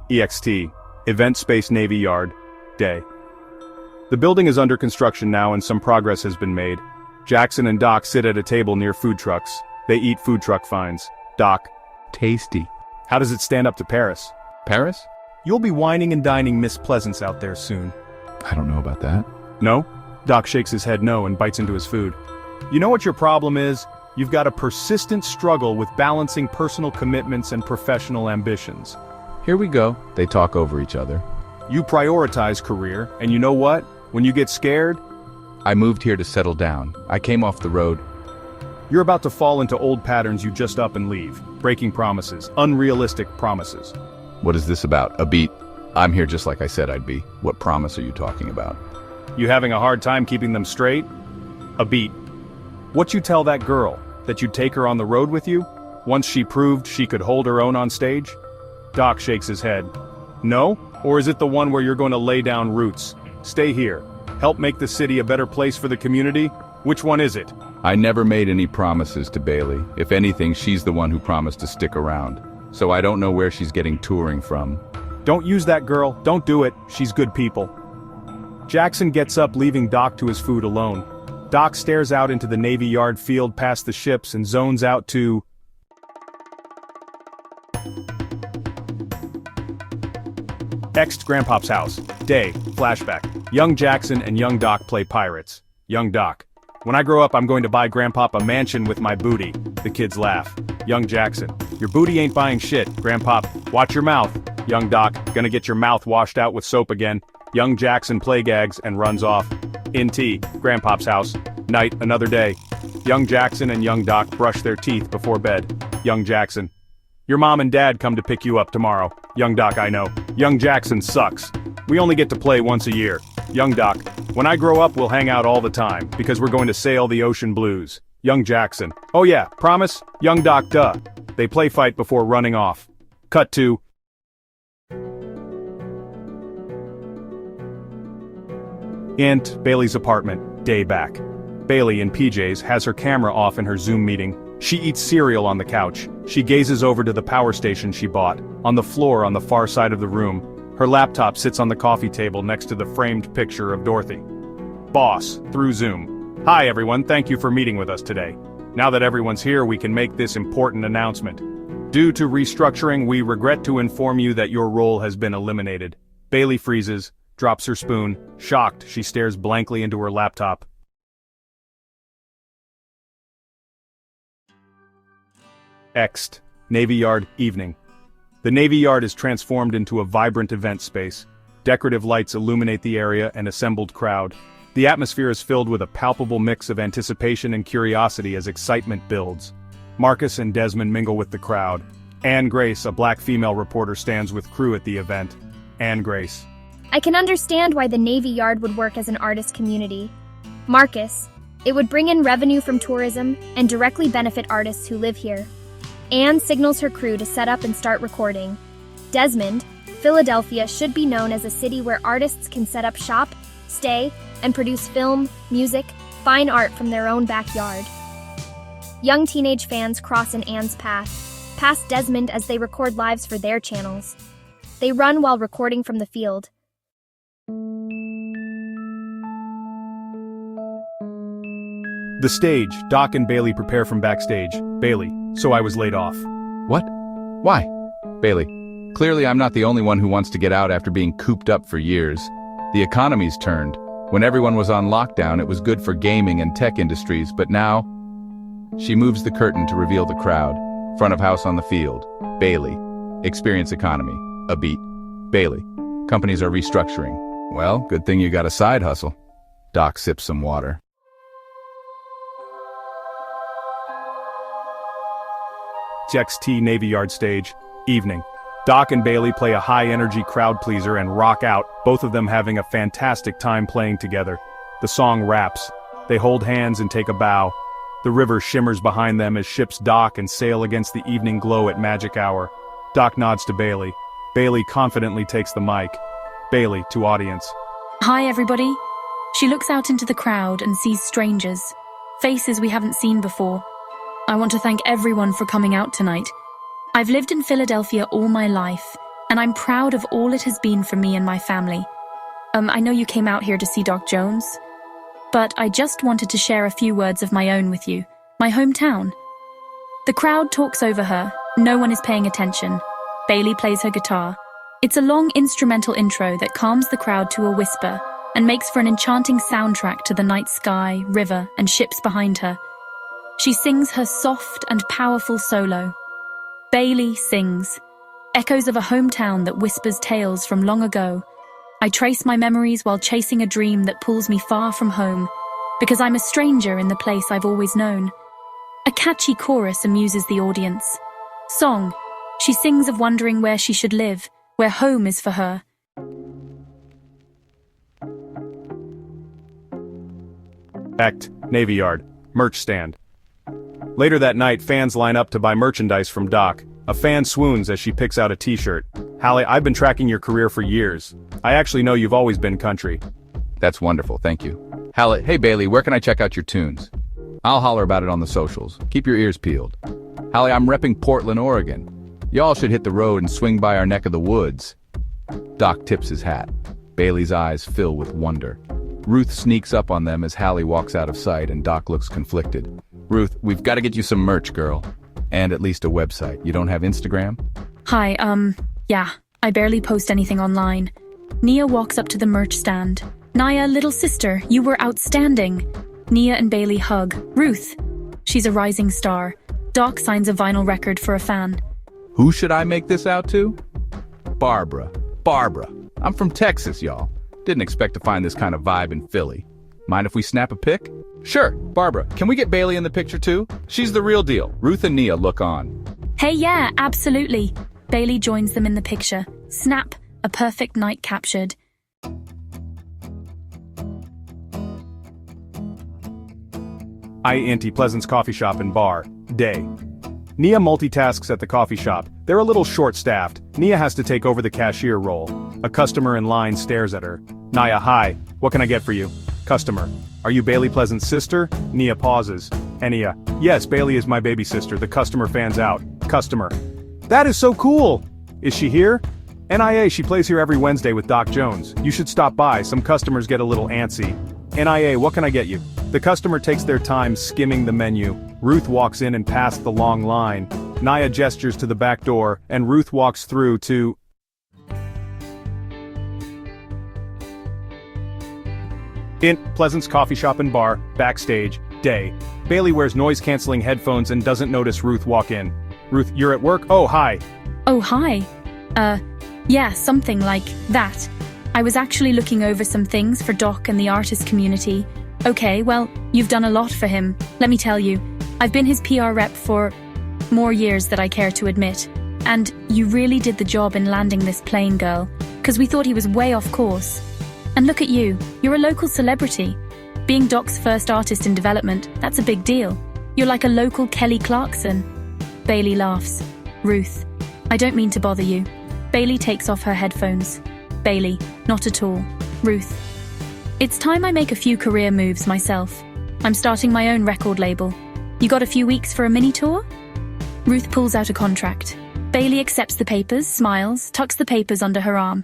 EXT, Event Space Navy Yard, Day. The building is under construction now and some progress has been made. Jackson and Doc sit at a table near food trucks. They eat food truck finds. Doc. Tasty. How does it stand up to Paris? Paris? You'll be whining and dining Miss Pleasance out there soon. I don't know about that. No? Doc shakes his head no and bites into his food. You know what your problem is? You've got a persistent struggle with balancing personal commitments and professional ambitions. Here we go. They talk over each other. You prioritize career, and you know what? When you get scared, I moved here to settle down. I came off the road. you're about to fall into old patterns you just up and leave. Breaking promises, unrealistic promises. What is this about? A beat? I'm here just like I said I'd be. What promise are you talking about? You having a hard time keeping them straight? A beat. What you tell that girl? That you'd take her on the road with you? Once she proved she could hold her own on stage? Doc shakes his head. No? Or is it the one where you're going to lay down roots? Stay here. Help make the city a better place for the community? Which one is it? I never made any promises to Bailey. If anything, she's the one who promised to stick around. So I don't know where she's getting touring from. Don't use that girl. Don't do it. She's good people. Jackson gets up, leaving Doc to his food alone. Doc stares out into the Navy Yard field past the ships and zones out to... Next, Grandpop's house. Day. Flashback. Young Jackson and young Doc play pirates. Young Doc. When I grow up, I'm going to buy Grandpop a mansion with my booty. The kids laugh. Young Jackson. Your booty ain't buying shit, Grandpop. Watch your mouth. Young Doc. Gonna get your mouth washed out with soap again. Young Jackson play gags and runs off. In tea. Grandpop's house. Night, another day. Young Jackson and young Doc brush their teeth before bed. Young Jackson. Your mom and dad come to pick you up tomorrow. Young Doc, I know. Young Jackson sucks. We only get to play once a year. Young Doc. When I grow up, we'll hang out all the time, because we're going to sail the ocean blues. Young Jackson. Oh yeah, promise? Young Doc, duh. They play fight before running off. Cut to... Bailey's apartment, day back. Bailey, in PJs, has her camera off in her Zoom meeting. She eats cereal on the couch. She gazes over to the power station she bought. On the floor on the far side of the room, her laptop sits on the coffee table next to the framed picture of Dorothy. Boss, through Zoom. Hi everyone, thank you for meeting with us today. Now that everyone's here, we can make this important announcement. Due to restructuring, we regret to inform you that your role has been eliminated. Bailey freezes, drops her spoon. Shocked, she stares blankly into her laptop. Ext. Navy Yard, evening. The Navy Yard is transformed into a vibrant event space. Decorative lights illuminate the area and assembled crowd. The atmosphere is filled with a palpable mix of anticipation and curiosity as excitement builds. Marcus and Desmond mingle with the crowd. Anne Grace, a black female reporter, stands with crew at the event. Anne Grace. I can understand why the Navy Yard would work as an artist community. Marcus, it would bring in revenue from tourism and directly benefit artists who live here. Anne signals her crew to set up and start recording. Desmond, Philadelphia should be known as a city where artists can set up shop, stay, and produce film, music, fine art from their own backyard. Young teenage fans cross in Anne's path, past Desmond as they record lives for their channels. They run while recording from the field. The stage. Doc and Bailey prepare from backstage. Bailey. So I was laid off. What? Why? Bailey. Clearly I'm not the only one who wants to get out after being cooped up for years. The economy's turned. When everyone was on lockdown, it was good for gaming and tech industries, but now... She moves the curtain to reveal the crowd. Front of house on the field. Bailey. Experience economy. A beat. Bailey. Companies are restructuring. Well, good thing you got a side hustle. Doc sips some water. XT Navy Yard stage. Evening. Doc and Bailey play a high-energy crowd pleaser and rock out, both of them having a fantastic time playing together. The song raps. They hold hands and take a bow. The river shimmers behind them as ships dock and sail against the evening glow at magic hour. Doc nods to Bailey. Bailey confidently takes the mic. Bailey to audience. Hi everybody. She looks out into the crowd and sees strangers. Faces we haven't seen before. I want to thank everyone for coming out tonight. I've lived in Philadelphia all my life, and I'm proud of all it has been for me and my family. I know you came out here to see Doc Jones, but I just wanted to share a few words of my own with you. My hometown. The crowd talks over her. No one is paying attention. Bailey plays her guitar. It's a long instrumental intro that calms the crowd to a whisper and makes for an enchanting soundtrack to the night sky, river, and ships behind her. She sings her soft and powerful solo. Bailey sings. Echoes of a hometown that whispers tales from long ago. I trace my memories while chasing a dream that pulls me far from home, because I'm a stranger in the place I've always known. A catchy chorus amuses the audience. Song. She sings of wondering where she should live, where home is for her. Act, Navy Yard, merch stand. Later that night, fans line up to buy merchandise from Doc. A fan swoons as she picks out a t-shirt. Hallie, I've been tracking your career for years. I actually know you've always been country. That's wonderful, thank you. Hallie, hey Bailey, where can I check out your tunes? I'll holler about it on the socials. Keep your ears peeled. Hallie, I'm repping Portland, Oregon. Y'all should hit the road and swing by our neck of the woods. Doc tips his hat. Bailey's eyes fill with wonder. Ruth sneaks up on them as Hallie walks out of sight and Doc looks conflicted. Ruth, we've got to get you some merch, girl. And at least a website. You don't have Instagram? Hi, yeah, I barely post anything online. Nia walks up to the merch stand. Naya, little sister, you were outstanding. Nia and Bailey hug. Ruth. She's a rising star. Doc signs a vinyl record for a fan. Who should I make this out to? Barbara. Barbara. I'm from Texas, y'all. Didn't expect to find this kind of vibe in Philly. Mind if we snap a pic? Sure, Barbara, can we get Bailey in the picture too? She's the real deal. Ruth and Nia look on. Hey, yeah, absolutely. Bailey joins them in the picture. Snap, a perfect night captured. Auntie Pleasant's coffee shop and bar. Day. Nia multitasks at the coffee shop. They're a little short-staffed. Nia has to take over the cashier role. A customer in line stares at her. Nia, hi. What can I get for you? Customer. Are you Bailey Pleasant's sister? Nia pauses. Nia. Yes, Bailey is my baby sister. The customer fans out. Customer. That is so cool! Is she here? Nia, she plays here every Wednesday with Doc Jones. You should stop by. Some customers get a little antsy. Nia, what can I get you? The customer takes their time skimming the menu. Ruth walks in and past the long line. Nia gestures to the back door, and Ruth walks through to... Pleasant's coffee shop and bar, backstage, day. Bailey wears noise-canceling headphones and doesn't notice Ruth walk in. Ruth, you're at work? Oh, hi. Oh, hi. Yeah, something like that. I was actually looking over some things for Doc and the artist community. Okay, well, you've done a lot for him. Let me tell you, I've been his PR rep for more years than I care to admit. And you really did the job in landing this plane, girl, because we thought he was way off course. And look at you, you're a local celebrity. Being Doc's first artist in development, that's a big deal. You're like a local Kelly Clarkson. Bailey laughs. Ruth, I don't mean to bother you. Bailey takes off her headphones. Bailey, not at all. Ruth. It's time I make a few career moves myself. I'm starting my own record label. You got a few weeks for a mini tour? Ruth pulls out a contract. Bailey accepts the papers, smiles, tucks the papers under her arm.